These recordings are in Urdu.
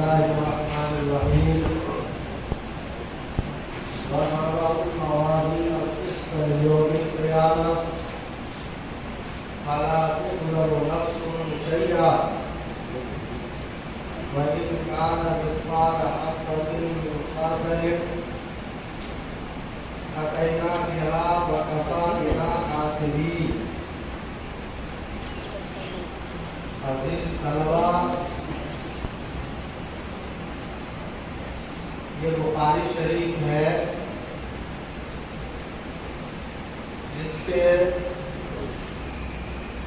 الله الرحمن الرحيم ونضع الموازين القسط ليوم القيامة فلا تظلم نفس شيئا وإن كان مثقال حبة من خردل أتينا بها وكفى بنا حاسبين. عزیز طلبا، یہ بخاری شریف ہے جس کے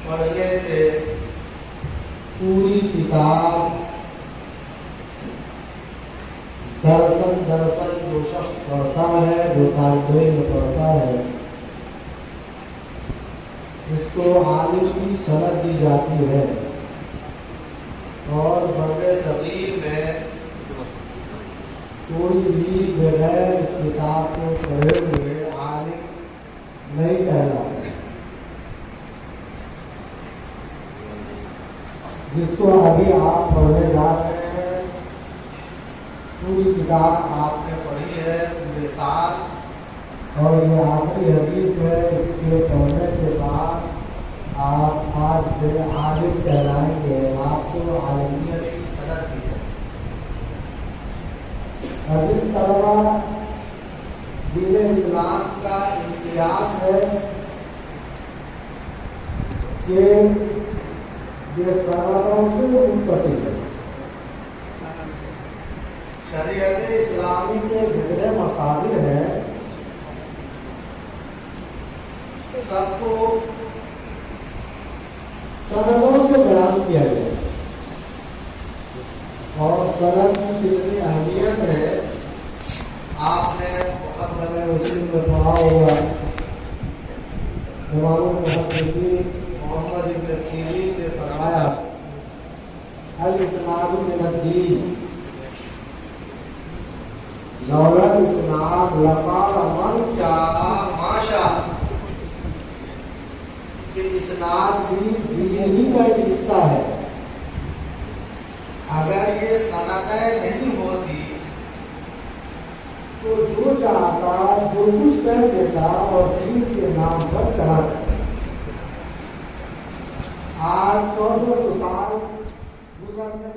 پڑھنے سے پوری کتاب دراصل جو شخص پڑھتا ہے، جو طالب علم پڑھتا ہے، اس کو عالم کی سند دی جاتی ہے اور بر صغیر میں کوئی بھی بغیر اس کتاب کو پڑھے ہوئے عالم نہیں کہلاتا. جس کو ابھی آپ پڑھنے جا رہے ہیں، پوری کتاب آپ نے پڑھی ہے پورے سال، اور یہ آخری حدیث ہے. اس کے پڑھنے کے بعد آپ آج سے عالم کہلائیں گے. آپ کو عالمیت کی سند دی ہے. عزیز طلبا، دین اسلام کا امتیاز ہے کہ یہ سندوں سے متصل ہے. شریعت اسلامی کے جتنے مصادر ہیں سب کو سندوں سے بیان کیا گیا ہے، اور سند کی جتنی اہمیت ہے آپ نے مقدمہ مسلم میں پڑھا ہوگا. امام المحدثین محمد بن سیرین نے فرمایا الاسناد من الدین لولا الاسناد لقال من شاء ما شاء. کہ اسناد بھی دین کا ایک حصہ ہے. اگر یہ سندیں نہیں ہوتی تو جو چاہتا جو کچھ کہہ دیتا اور دین کے نام پر چڑھا. آج 1400 سال گزرنے